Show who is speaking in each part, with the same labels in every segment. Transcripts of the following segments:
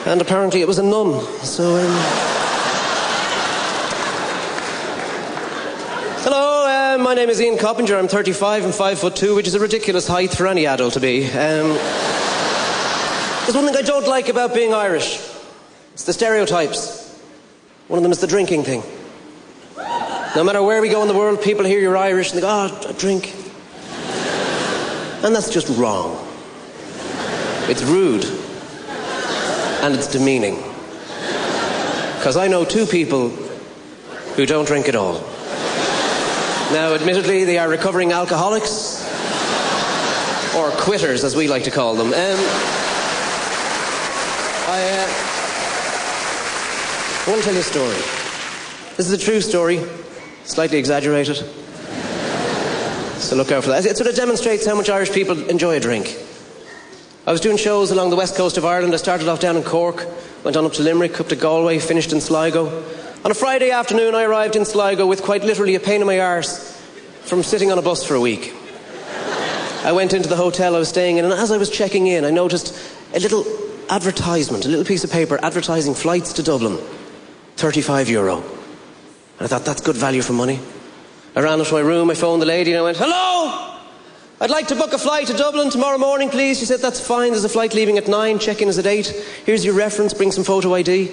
Speaker 1: And apparently it was a nun. So, Hello, my name is Ian Coppinger. I'm 35 and 5'2", which is a ridiculous height for any adult to be. There's one thing I don't like about being Irish. It's the stereotypes. One of them is the drinking thing. No matter where we go in the world, people hear you're Irish and they go, oh, I drink. And that's just wrong. It's rude. And it's demeaning. Because I know two people who don't drink at all. Now, admittedly, they are recovering alcoholics. Or quitters, as we like to call them. I want to tell you a story. This is a true story, slightly exaggerated. So look out for that. It sort of demonstrates how much Irish people enjoy a drink. I was doing shows along the west coast of Ireland. I started off down in Cork, went on up to Limerick, up to Galway, finished in Sligo. On a Friday afternoon, I arrived in Sligo with quite literally a pain in my arse from sitting on a bus for a week. I went into the hotel I was staying in, and as I was checking in, I noticed a little advertisement, a little piece of paper advertising flights to Dublin, €35. And I thought, that's good value for money. I ran up to my room, I phoned the lady and I went, hello! I'd like to book a flight to Dublin tomorrow morning, please. She said, that's fine, there's a flight leaving at 9, check-in is at 8. Here's your reference, bring some photo ID.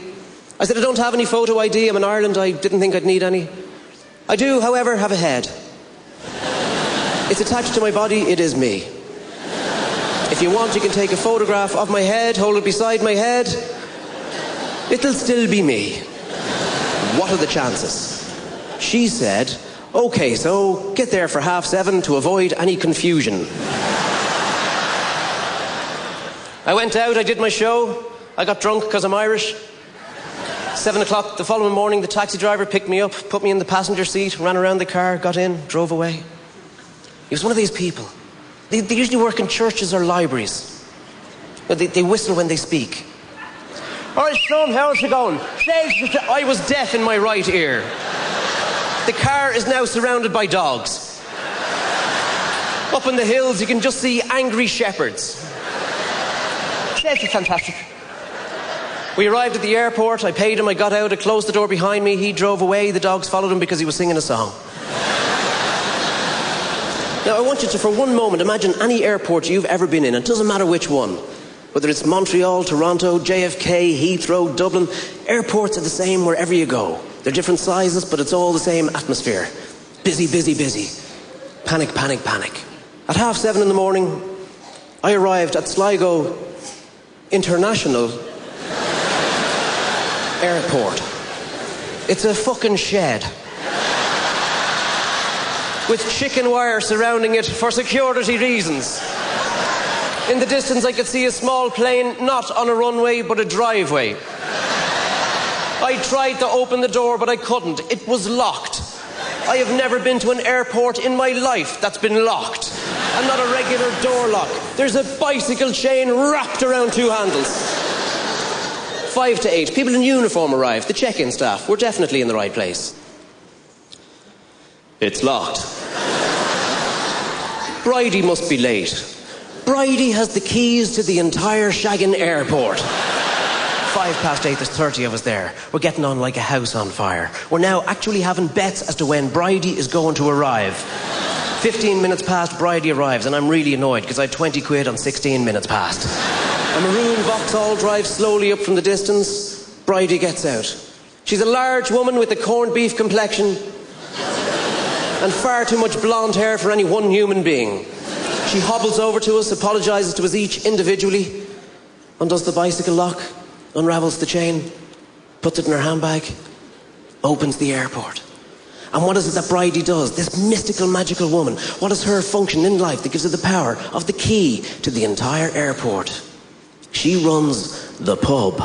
Speaker 1: I said, I don't have any photo ID, I'm in Ireland, I didn't think I'd need any. I do, however, have a head. It's attached to my body, it is me. If you want, you can take a photograph of my head, hold it beside my head. It'll still be me. What are the chances? She said, OK, so get there for 7:30 to avoid any confusion. I went out, I did my show. I got drunk because I'm Irish. 7 o'clock the following morning, the taxi driver picked me up, put me in the passenger seat, ran around the car, got in, drove away. He was one of these people. They usually work in churches or libraries. They whistle when they speak. All right, son, how's it going? I was deaf in my right ear. The car is now surrounded by dogs. Up in the hills, you can just see angry shepherds. It's fantastic. We arrived at the airport, I paid him, I got out, I closed the door behind me, he drove away, the dogs followed him because he was singing a song. Now, I want you to, for one moment, imagine any airport you've ever been in. It doesn't matter which one. Whether it's Montreal, Toronto, JFK, Heathrow, Dublin, airports are the same wherever you go. They're different sizes, but it's all the same atmosphere. Busy, busy, busy. Panic, panic, panic. At 7:30 in the morning, I arrived at Sligo International Airport. It's a fucking shed. With chicken wire surrounding it for security reasons. In the distance I could see a small plane, not on a runway, but a driveway. I tried to open the door, but I couldn't. It was locked. I have never been to an airport in my life that's been locked. And not a regular door lock. There's a bicycle chain wrapped around two handles. 5 to 8. People in uniform arrived. The check-in staff. We're definitely in the right place. It's locked. Bridie must be late. Bridie has the keys to the entire shaggin' airport. 8:05, there's 30 of us there. We're getting on like a house on fire. We're now actually having bets as to when Bridie is going to arrive. 15 minutes past, Bridie arrives, and I'm really annoyed because I had 20 quid on 16 minutes past. A maroon Vauxhall drives slowly up from the distance. Bridie gets out. She's a large woman with a corned beef complexion and far too much blonde hair for any one human being. She hobbles over to us, apologises to us each individually, undoes the bicycle lock, unravels the chain, puts it in her handbag, opens the airport. And what is it that Bridie does? This mystical, magical woman. What is her function in life that gives her the power of the key to the entire airport? She runs the pub.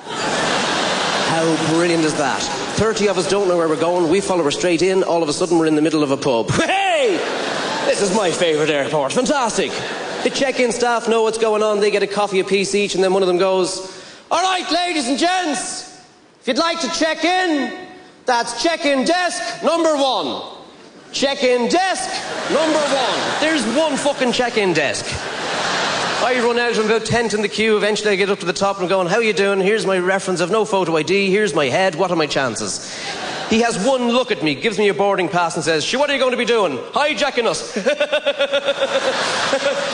Speaker 1: How brilliant is that? 30 of us don't know where we're going. We follow her straight in. All of a sudden, we're in the middle of a pub. Hey! This is my favourite airport. Fantastic. The check-in staff know what's going on. They get a coffee apiece each, and then one of them goes, all right, ladies and gents, if you'd like to check in, that's check-in desk number 1. Check-in desk number 1. There's one fucking check-in desk. I run out, I'm about 10th in the queue. Eventually I get up to the top and I'm going, how you doing? Here's my reference, I've no photo ID. Here's my head. What are my chances? He has one look at me, gives me a boarding pass and says, what are you going to be doing? Hijacking us.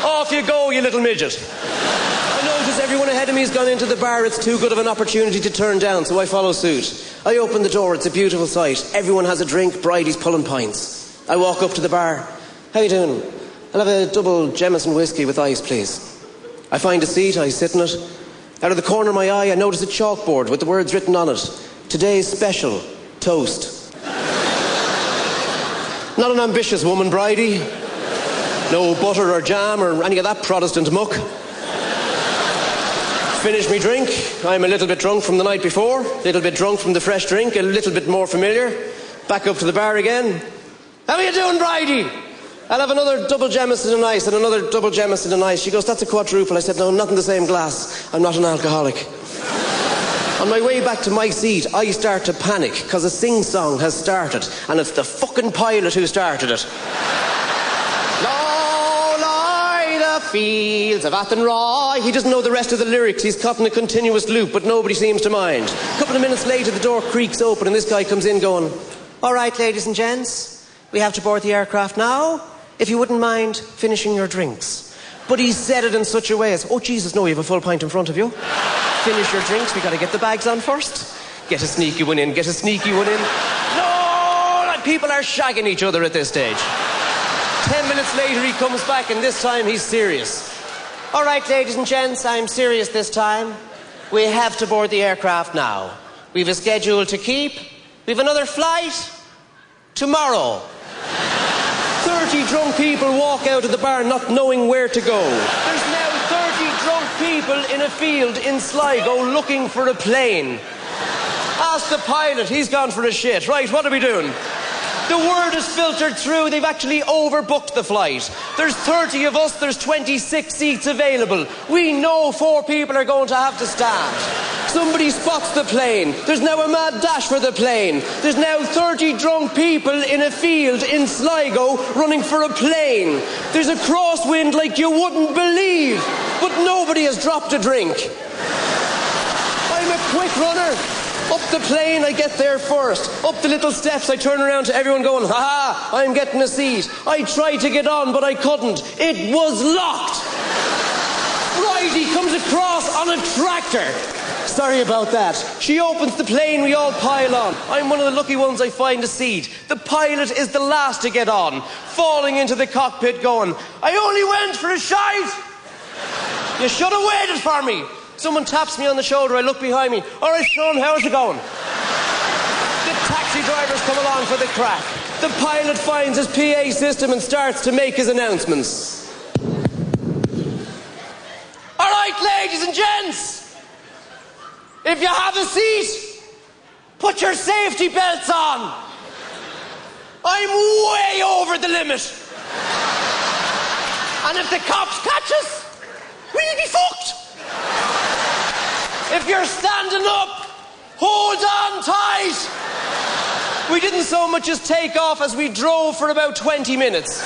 Speaker 1: Off you go, you little midget. I notice everyone ahead of me has gone into the bar. It's too good of an opportunity to turn down, so I follow suit. I open the door. It's a beautiful sight. Everyone has a drink. Bridie's pulling pints. I walk up to the bar. How you doing? I'll have a double Jameson whiskey with ice, please. I find a seat. I sit in it. Out of the corner of my eye, I notice a chalkboard with the words written on it. Today's special. Toast. Not an ambitious woman, Bridie. No butter or jam or any of that Protestant muck. Finish me drink. I'm a little bit drunk from the night before, a little bit drunk from the fresh drink, a little bit more familiar. Back up to the bar again. How are you doing, Bridie? I'll have another double Jameson and ice and another double Jameson and ice. She goes, that's a quadruple. I said, no, not in the same glass. I'm not an alcoholic. On my way back to my seat, I start to panic because a sing-song has started and it's the fucking pilot who started it. Low lie the fields of Athenry. He doesn't know the rest of the lyrics. He's caught in a continuous loop, but nobody seems to mind. A couple of minutes later, the door creaks open and this guy comes in going, all right, ladies and gents, we have to board the aircraft now. If you wouldn't mind finishing your drinks. But he said it in such a way as, oh, Jesus, no, you have a full pint in front of you. Finish your drinks, we got to get the bags on first. Get a sneaky one in, get a sneaky one in. No, like people are shagging each other at this stage. 10 minutes later, he comes back, and this time he's serious. All right, ladies and gents, I'm serious this time. We have to board the aircraft now. We've a schedule to keep. We've another flight tomorrow. 30 drunk people walk out of the bar not knowing where to go. There's now 30 drunk people in a field in Sligo looking for a plane. Ask the pilot, he's gone for a shit. Right, what are we doing? The word is filtered through, they've actually overbooked the flight. There's 30 of us, there's 26 seats available. We know 4 people are going to have to stand. Somebody spots the plane. There's now a mad dash for the plane. There's now 30 drunk people in a field in Sligo running for a plane. There's a crosswind like you wouldn't believe, but nobody has dropped a drink. I'm a quick runner. Up the plane, I get there first. Up the little steps, I turn around to everyone going, ha, I'm getting a seat. I tried to get on, but I couldn't. It was locked. Bridie comes across on a tractor. Sorry about that. She opens the plane, we all pile on. I'm one of the lucky ones, I find a seat. The pilot is the last to get on, falling into the cockpit going, I only went for a shite. You should have waited for me. Someone taps me on the shoulder, I look behind me. All right, Sean, how's it going? The taxi drivers come along for the crack. The pilot finds his PA system and starts to make his announcements. All right, ladies and gents, if you have a seat, put your safety belts on. I'm way over the limit. And if the cops catch us, we'll be fucked. If you're standing up, hold on tight. We didn't so much as take off as we drove for about 20 minutes.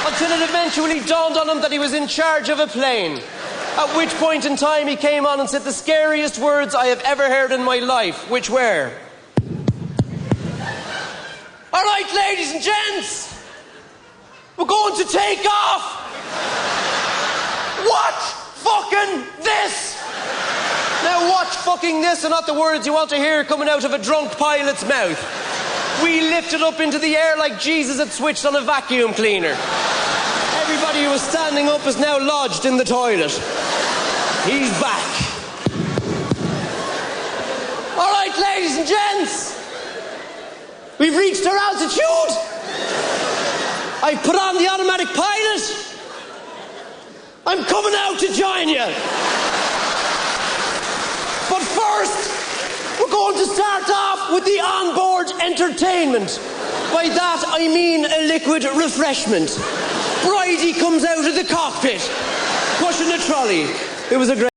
Speaker 1: Until it eventually dawned on him that he was in charge of a plane. At which point in time he came on and said the scariest words I have ever heard in my life, which were, all right, ladies and gents, we're going to take off. Watch fucking this. Now watch fucking this are not the words you want to hear coming out of a drunk pilot's mouth. We lifted up into the air like Jesus had switched on a vacuum cleaner. Everybody who was standing up is now lodged in the toilet. He's back. All right, ladies and gents, we've reached our altitude. I've put on the automatic pilot. I'm coming out to join you. But first, we're going to start off with the onboard entertainment. By that, I mean a liquid refreshment. Bridie comes out of the cockpit, pushing a trolley. It was a great